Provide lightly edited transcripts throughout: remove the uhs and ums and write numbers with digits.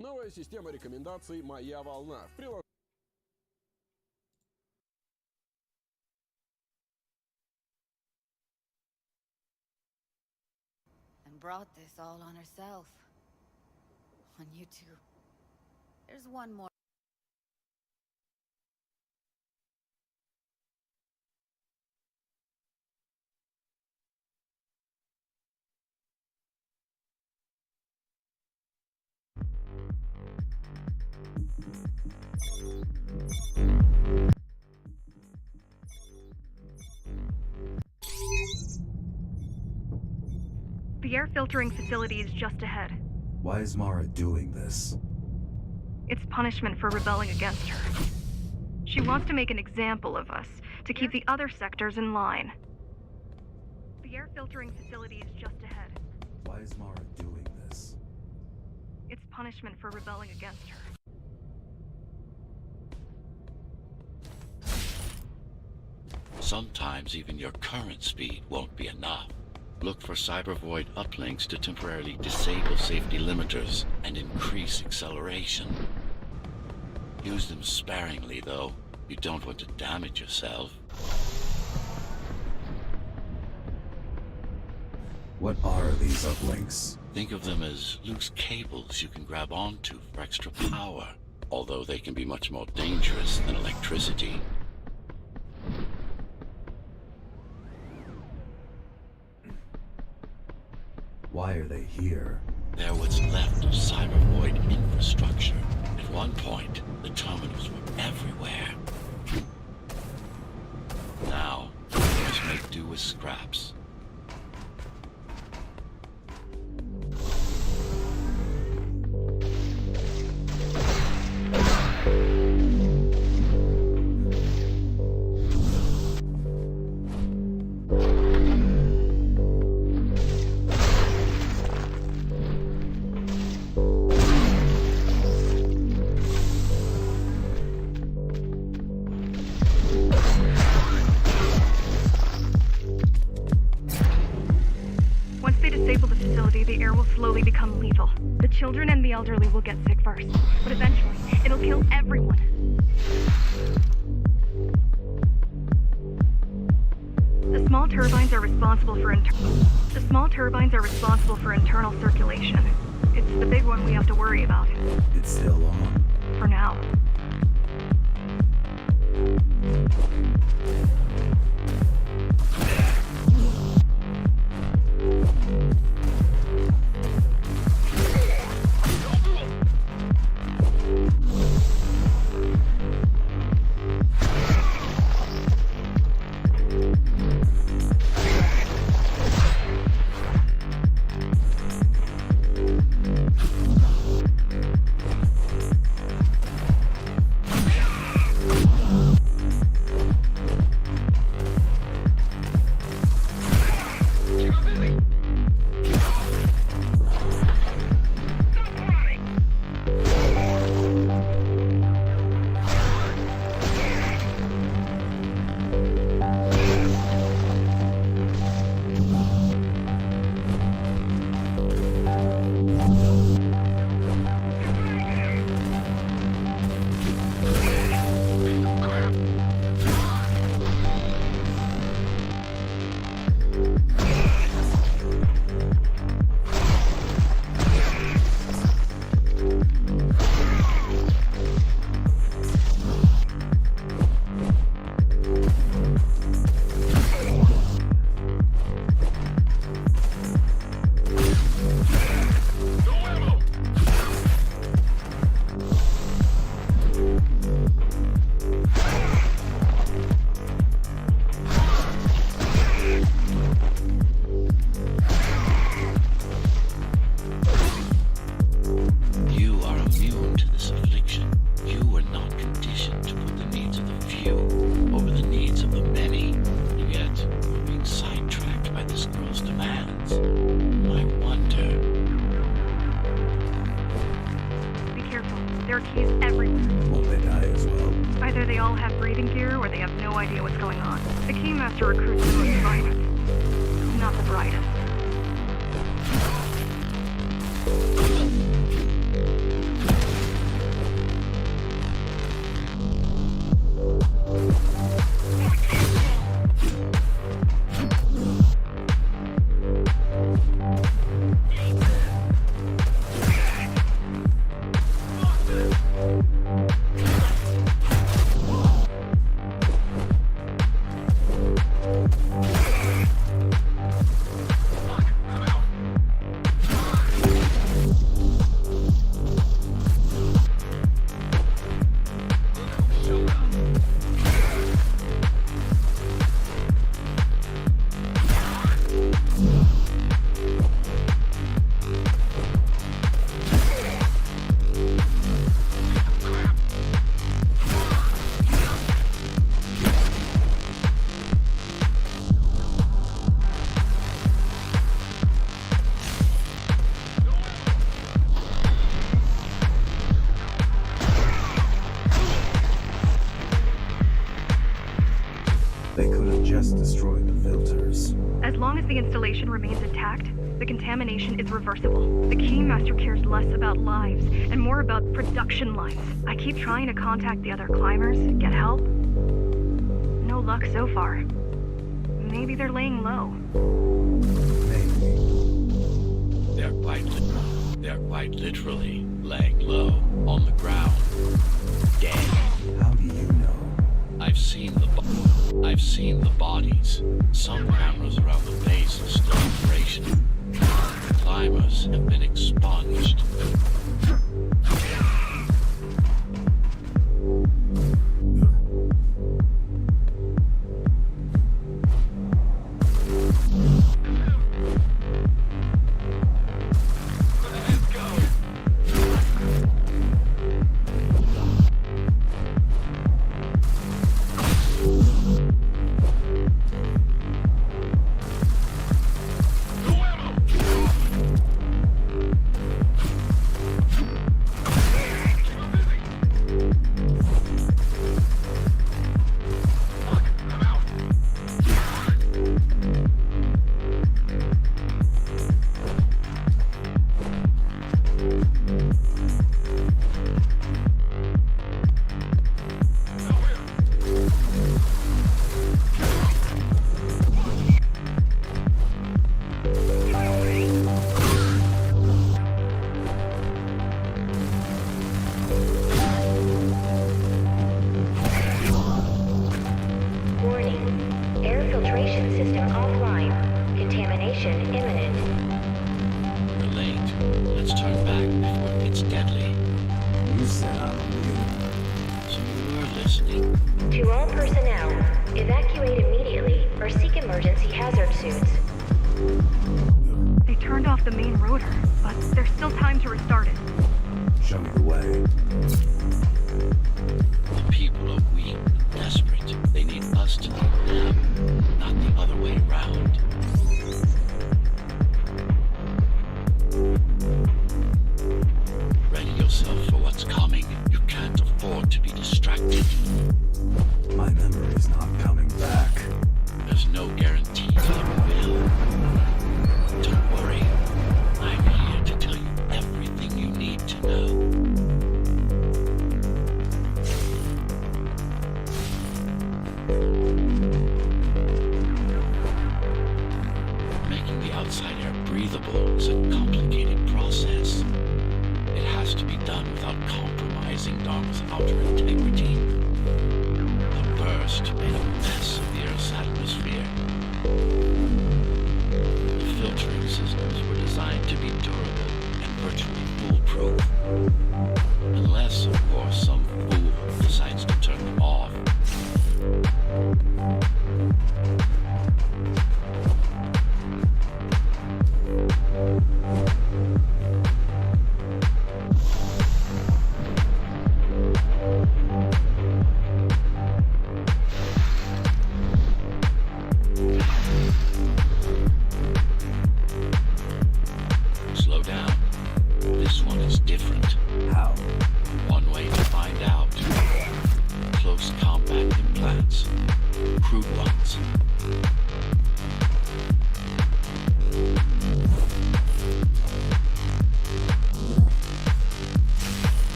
Новая система рекомендаций «Моя волна» в приложении. And brought this all on herself. On you two. There's one more. The air filtering facility is just ahead. Why is Mara doing this? It's punishment for rebelling against her. She wants to make an example of us, to keep the other sectors in line. The air filtering facility is just ahead. Why is Mara doing this? It's punishment for rebelling against her. Sometimes even your current speed won't be enough. Look for cybervoid uplinks to temporarily disable safety limiters and increase acceleration. Use them sparingly, though. You don't want to damage yourself. What are these uplinks? Think of them as loose cables you can grab onto for extra power, although they can be much more dangerous than electricity. Why are they here? They're what's left of cybervoid infrastructure. At one point, the terminals were everywhere. Now, players make do with scraps. The air will slowly become lethal. The children and the elderly will get sick first, but eventually, it'll kill everyone. The small turbines are responsible for internal circulation. It's the big one we have to worry about. It's still on. For now. There are keys everywhere. Won't they die as well? Either they all have breathing gear or they have no idea what's going on. The Keymaster recruits the most violent, not the brightest. They could have just destroyed the filters. As long as the installation remains intact, the contamination is reversible. The Keymaster cares less about lives and more about production lines. I keep trying to contact the other climbers, get help. No luck so far. Maybe they're laying low. Maybe. They're quite literally laying low on the ground, dead. How do you know? I've seen the bodies. Some cameras around the base are still operational. The climbers have been expunged.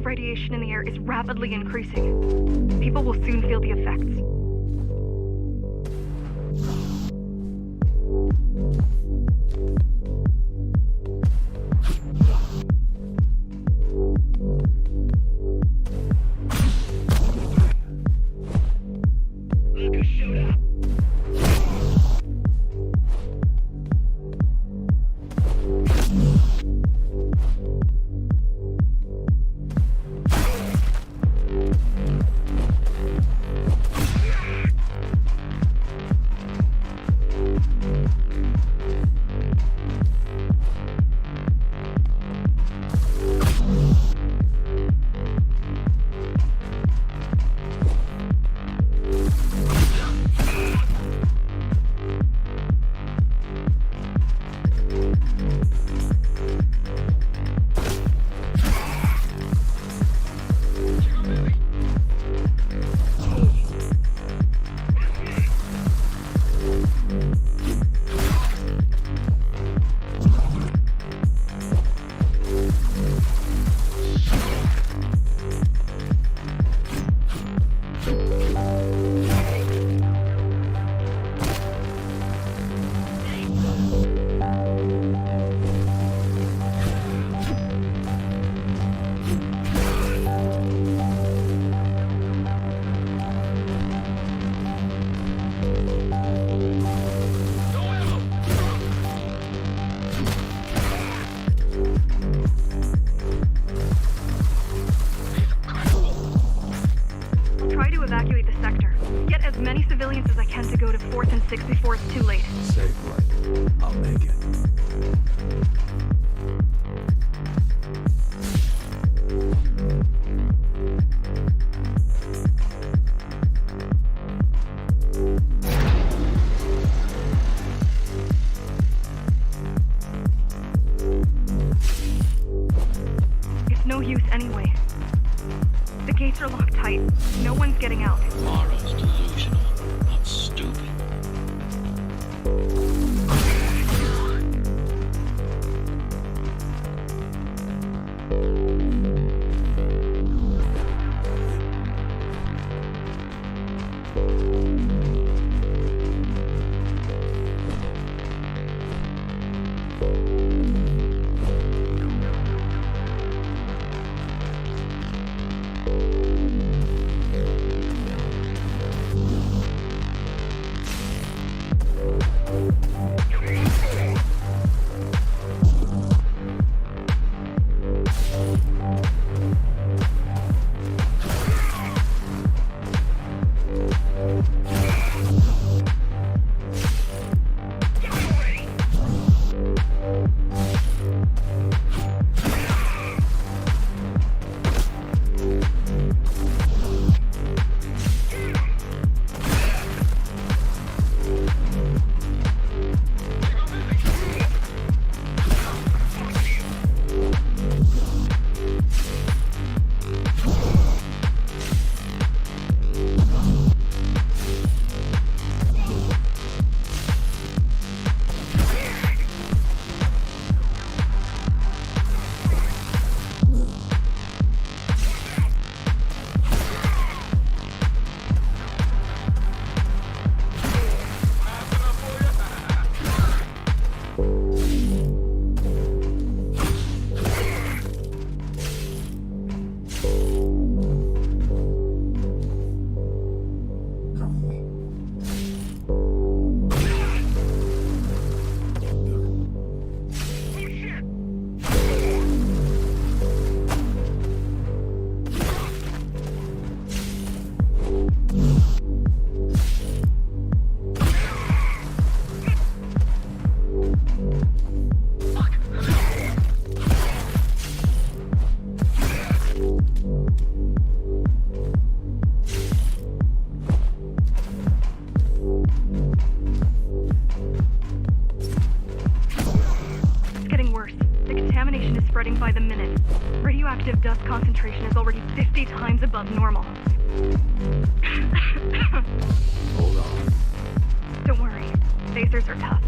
Radiation in the air is rapidly increasing. People will soon feel the effects. try to evacuate the sector. Get as many civilians as I can to go to 4th and 6th before it's too late. Safe right. I'll make it. It's no use anyway. The gates are locked tight. No one's getting out. Mara's delusional, not stupid. spreading by the minute. Radioactive dust concentration is already 50 times above normal. Hold on. Don't worry. Phasers are tough.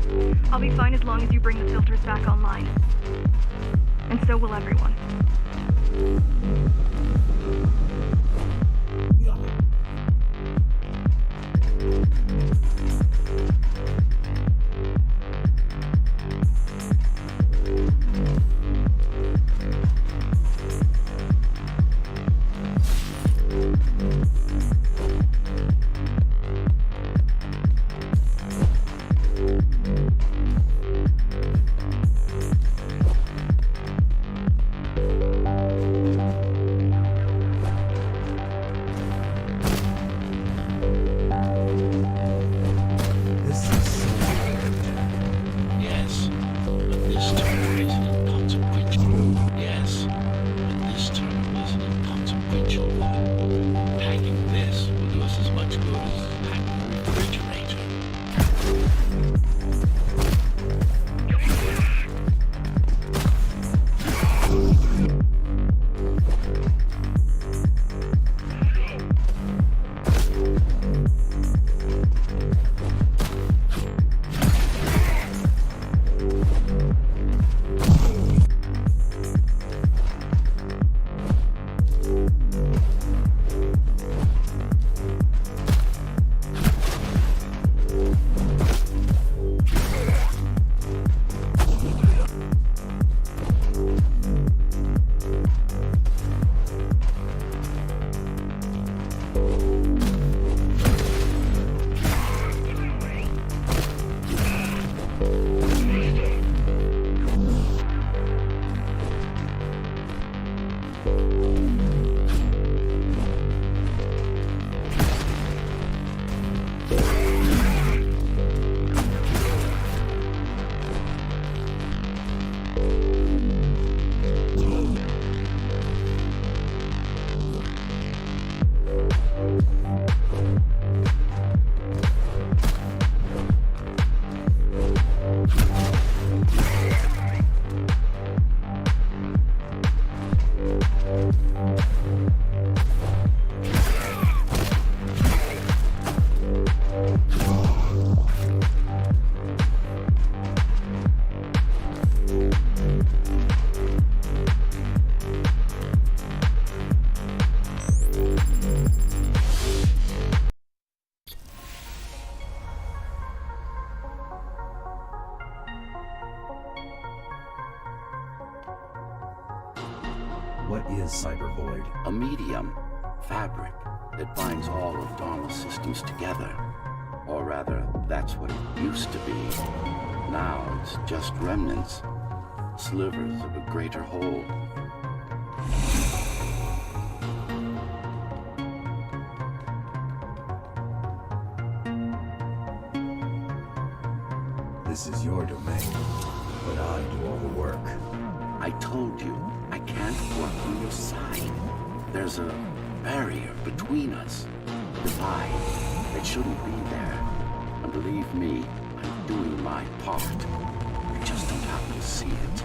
I'll be fine as long as you bring the filters back online. And so will everyone. Void? A medium, fabric, that binds all of Dharma's systems together. Or rather, that's what it used to be. Now it's just remnants, slivers of a greater whole. This is your domain, but I do all the work. I told you, I can't work on your side. There's a barrier between us. A divide. It shouldn't be there. And believe me, I'm doing my part. I just don't happen to see it.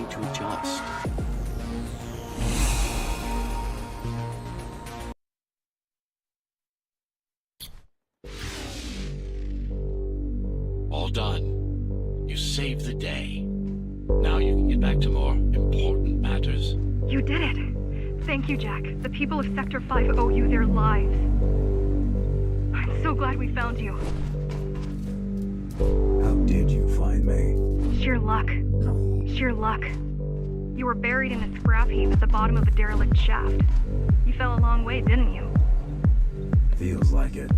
To adjust. All done. You saved the day. Now you can get back to more important matters. You did it. Thank you, Jack. The people of Sector 5 owe you their lives. I'm so glad we found you. How did you find me? Sheer luck. Sheer luck. You were buried in a scrap heap at the bottom of a derelict shaft. You fell a long way, didn't you? Feels like it.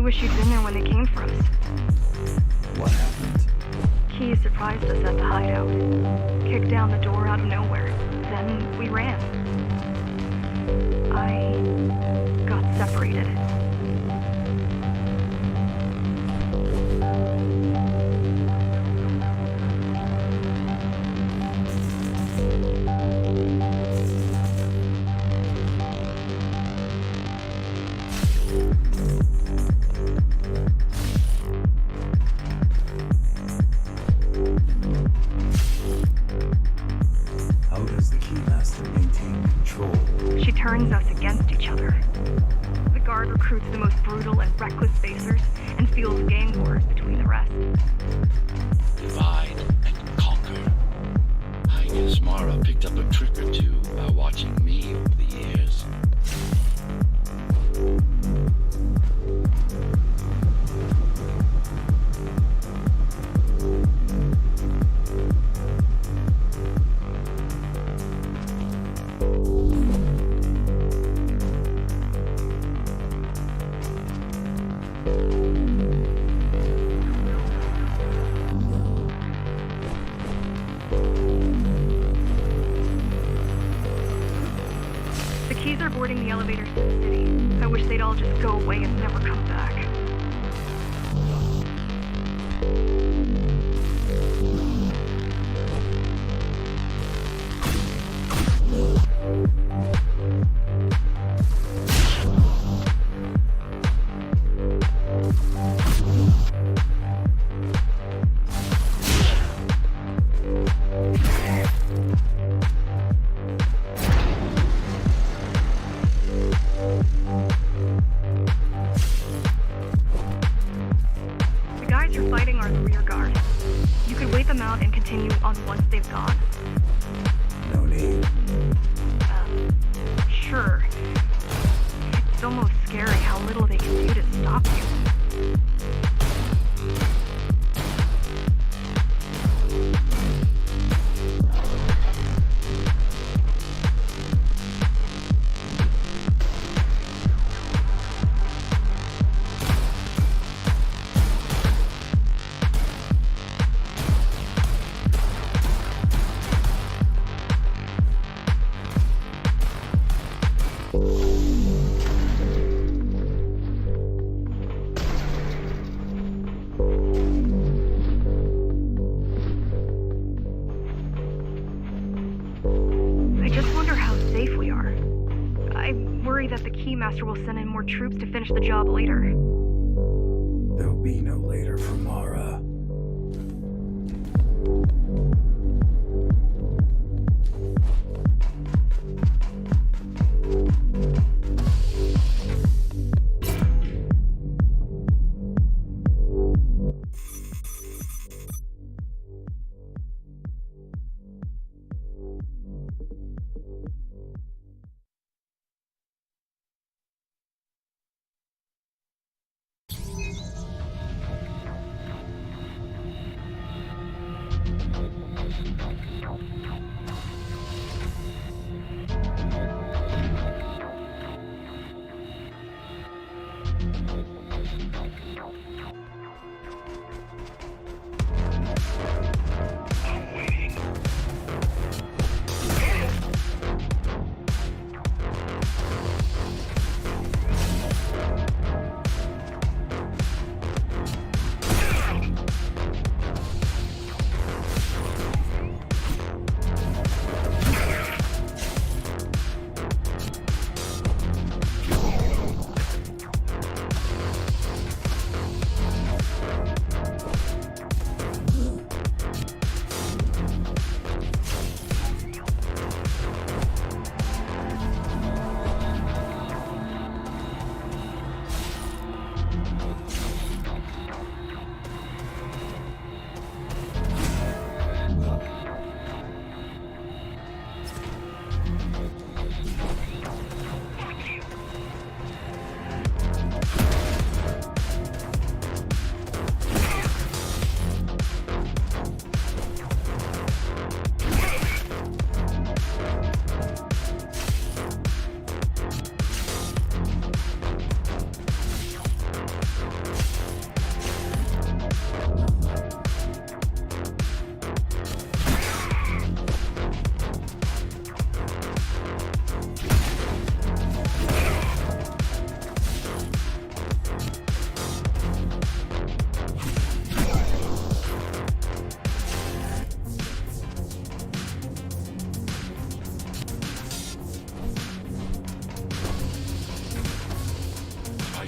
wish you'd been there when they came for us. What happened? Key surprised us at the hideout. Kicked down the door out of nowhere. Then we ran. I got separated. How does the Keymaster maintain control Guard recruits the most brutal and reckless spacers and fuels gang wars between the rest. Divide and conquer. I guess Mara picked up a trick or two by watching me over the years. The keys are boarding the elevators to the city. I wish they'd all just go away and never come back. The guys you're fighting are the rear guard. You could wait them out and continue on once they've gone. No need. Sure. It's almost scary how little they can do to stop you. I just wonder how safe we are. I worry that the Keymaster will send in more troops to finish the job later. There'll be no later for Mara.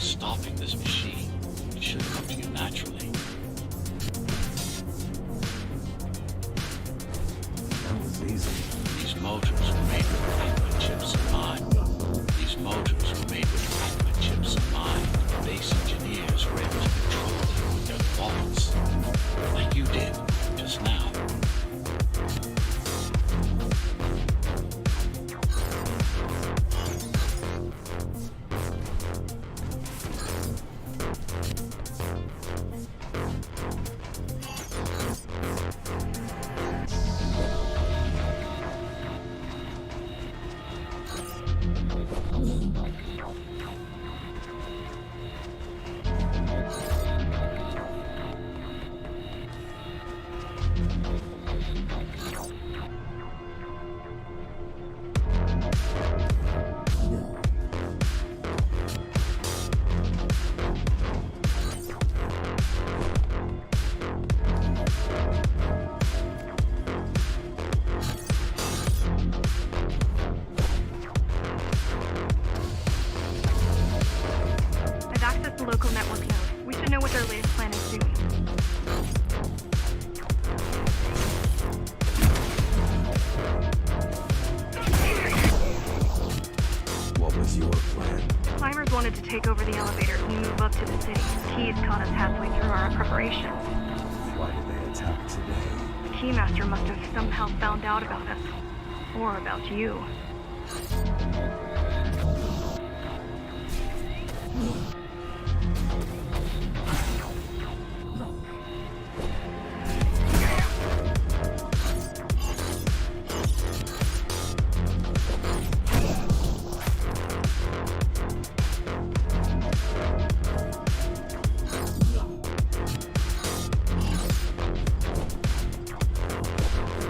Stopping this machine. It should come to you naturally. That was easy. These motors were made with Magma chips in mind. These motors were made with Magma chips in mind. local network node. We should know what their latest plan is soon. What was your plan? Climbers wanted to take over the elevators and move up to the city. Keys caught us halfway through our preparations. Why did they attack today? The Keymaster must have somehow found out about us. Or about you.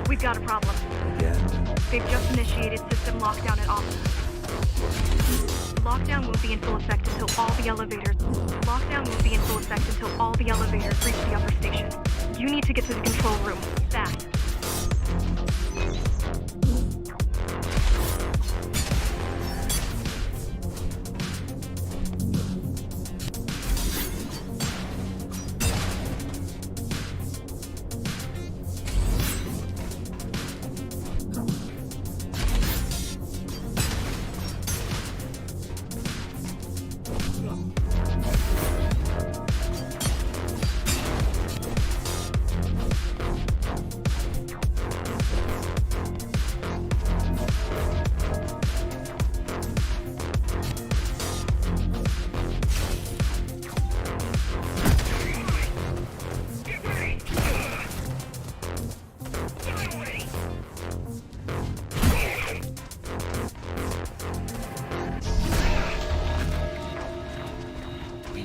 We've got a problem. Again? They've just initiated system lockdown at office. The lockdown won't be in full effect until all the elevators. Reach the upper station. You need to get to the control room. Fast.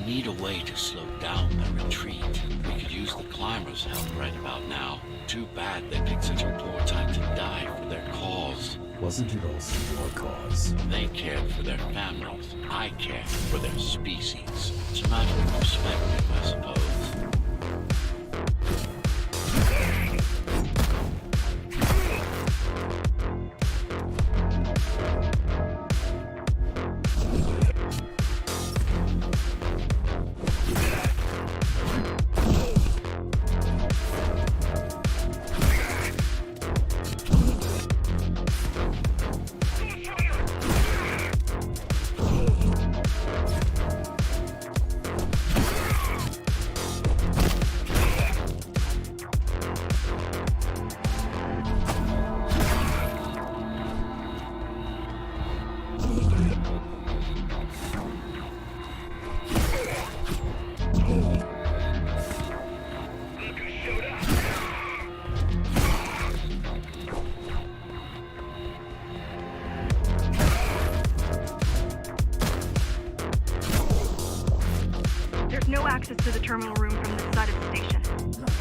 Need a way to slow down the retreat. We could use the climbers' help right about now. Too bad they picked such a poor time to die for their cause. Wasn't it also your cause? They cared for their families. I cared for their species. It's a matter of perspective, I suppose. No access to the terminal room from this side of the station. But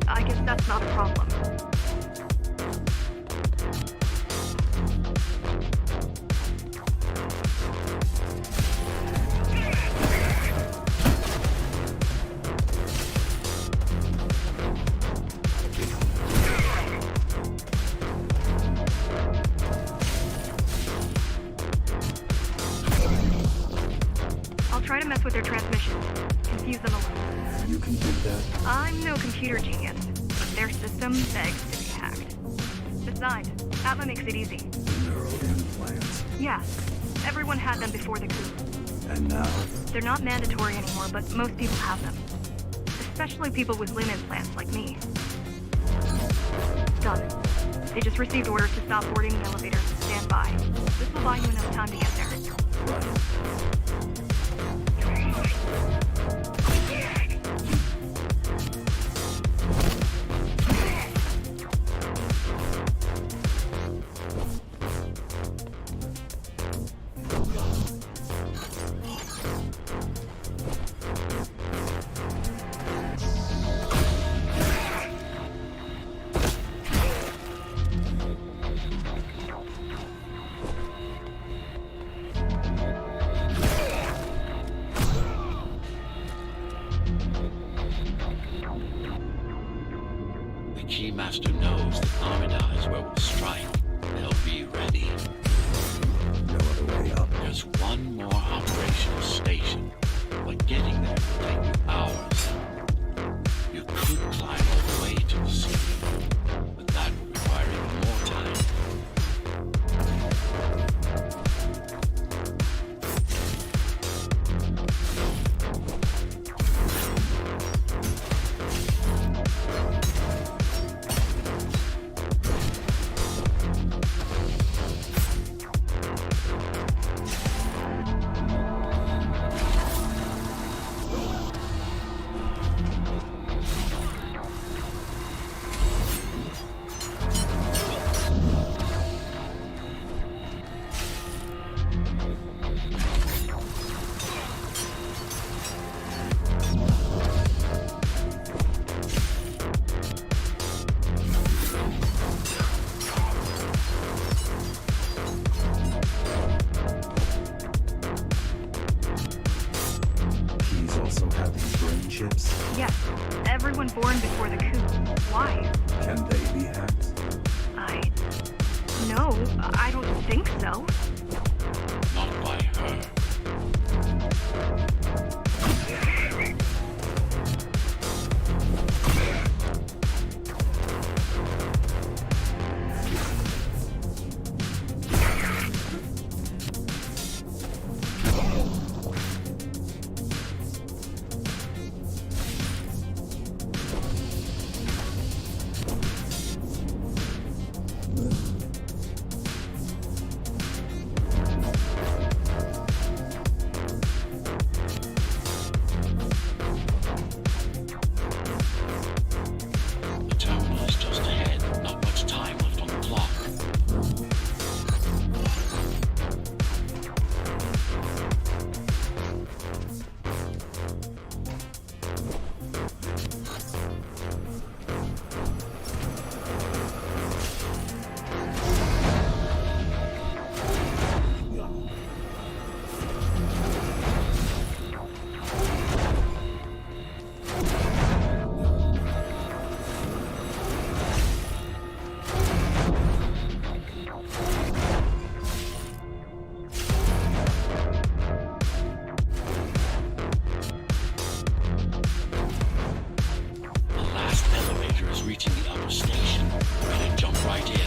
I guess that's not a problem. I'll try to mess with their transmissions. Confuse them a little. You can do that? I'm no computer genius, but their system begs to be hacked. Besides, Atla makes it easy. Neural implants. Yeah, everyone had them before the coup. And now? They're not mandatory anymore, but most people have them. Especially people with limb implants like me. Done. They just received orders to stop boarding the elevators and stand by. This will buy you enough time to get there. Right. Keymaster knows that Armida is where we'll strike. They'll be ready. No other way up. There's one more operational station, but getting there chips? Yes, everyone born before the coup. Why? Can they be hacked? No, I don't think so. Not by her. The terminal is just ahead. Not much time left on the clock. The last elevator is reaching the upper station. Better jump right in.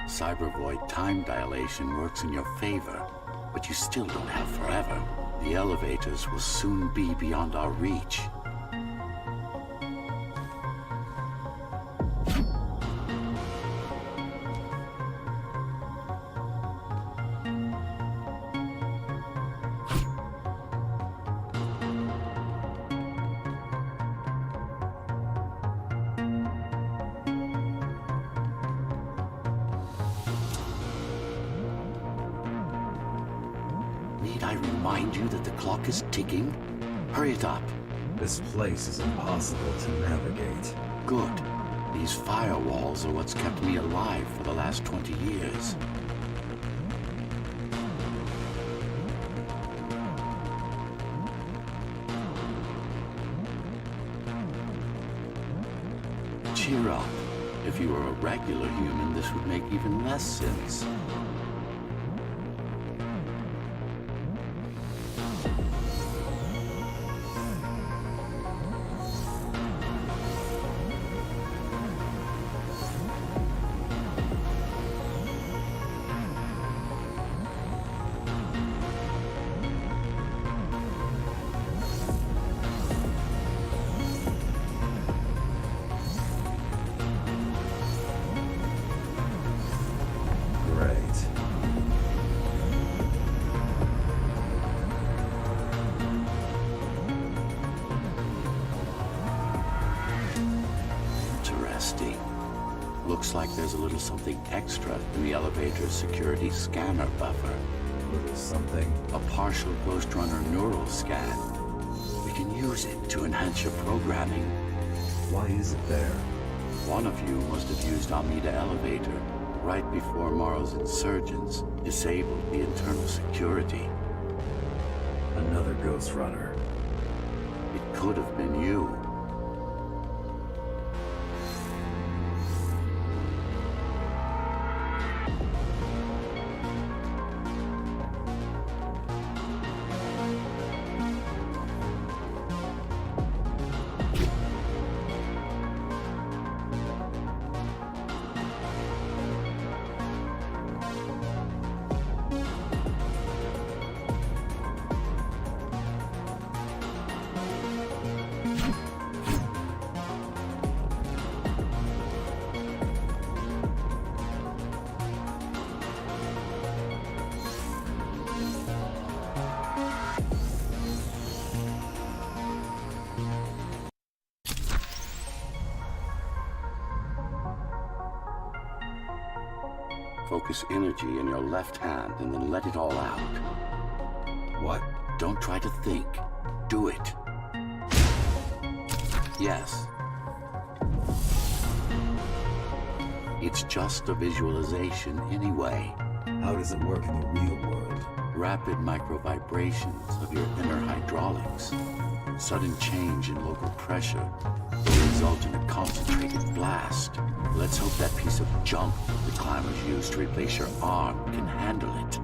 Cybervoid time dilation works in your favor, but you still don't have forever. The elevators will soon be beyond our reach. Need I remind you that the clock is ticking? Hurry it up. This place is impossible to navigate. Good. These firewalls are what's kept me alive for the last 20 years. Cheer up. If you were a regular human, this would make even less sense. Great. Interesting. Looks like there's a little something extra in the elevator's security scanner buffer. Little something. A partial Ghost Runner neural scan. We can use it to enhance your programming. Why is it there? One of you must have used Amida Elevator right before Morrow's insurgents disabled the internal security. Another Ghost Runner. It could have been you. focus energy in your left hand and then let it all out. What? Don't try to think. Do it. Yes. It's just a visualization anyway. How does it work in the real world? Rapid microvibrations of your inner hydraulics. Sudden change in local pressure will result in a concentrated blast. Let's hope that piece of junk the climbers used to replace your arm can handle it.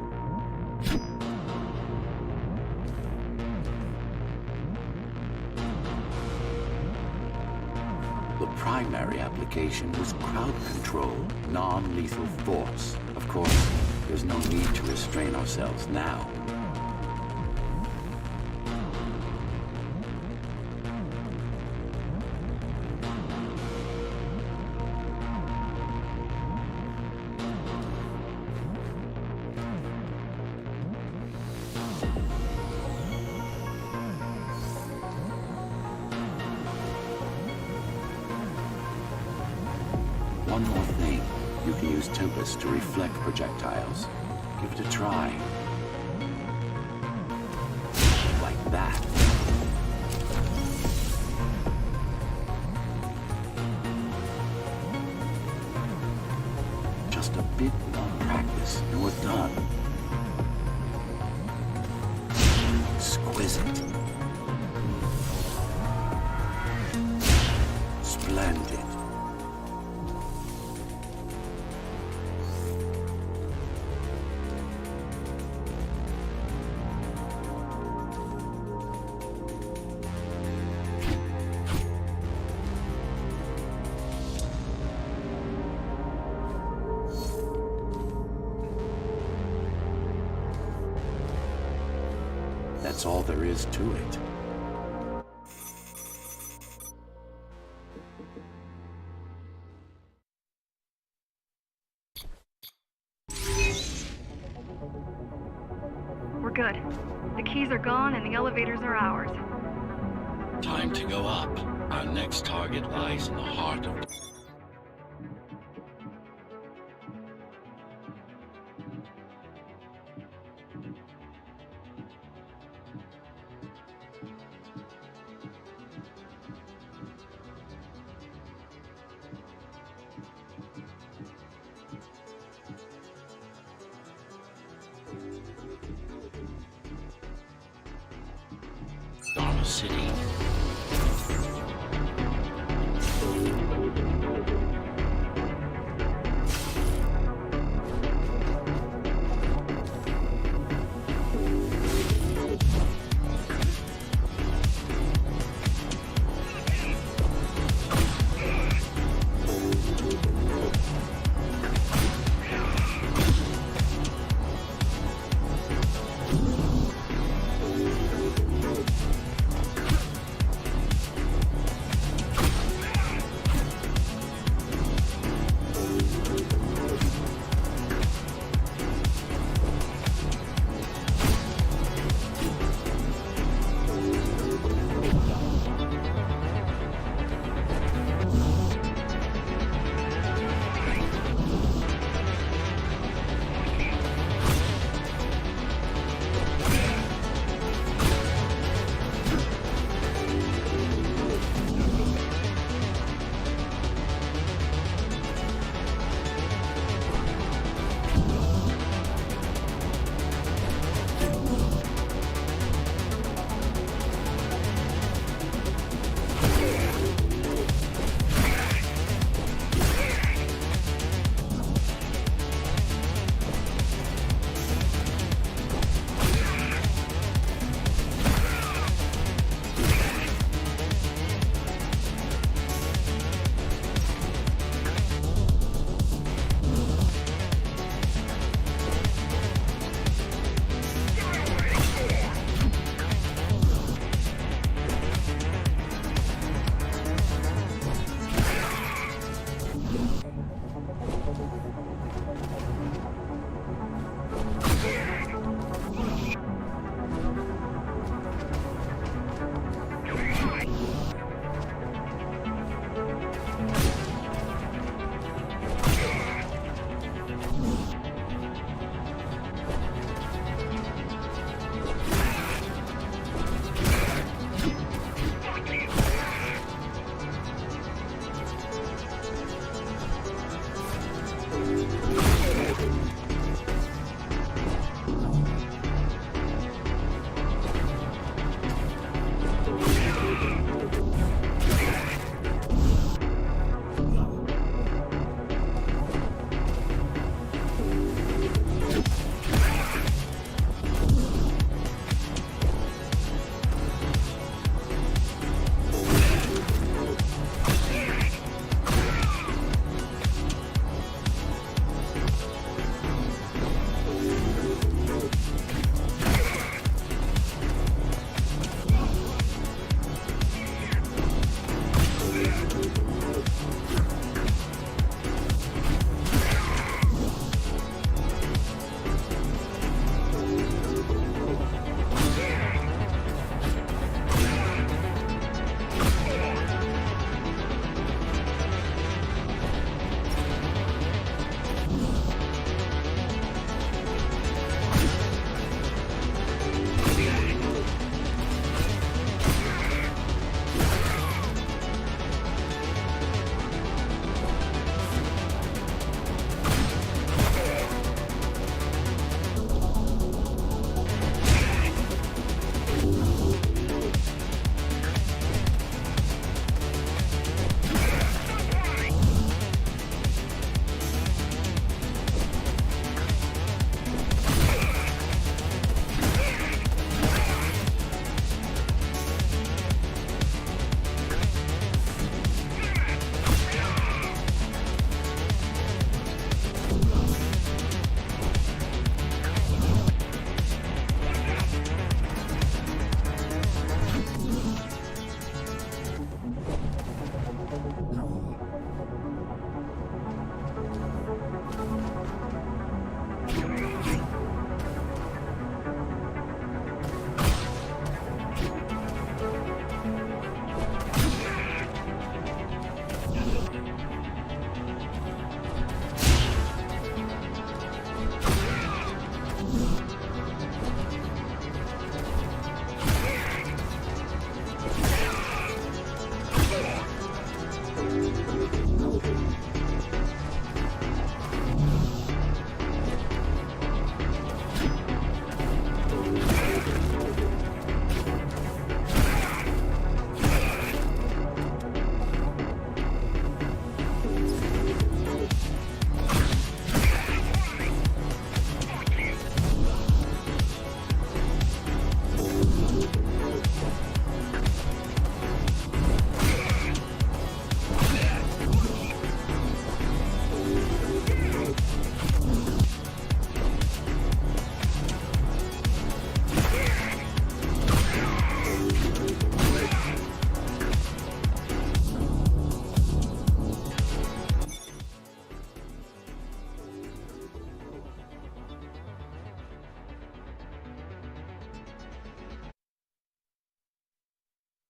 The primary application was crowd control, non-lethal force. Of course, there's no need to restrain ourselves now. One more thing. You can use Tempest to reflect projectiles. Give it a try. Like that. Just a bit more practice and we're done. Exquisite. Splendid. That's all there is to it. We're good. The keys are gone and the elevators are ours. Time to go up. Our next target lies in the heart of... Dharma City.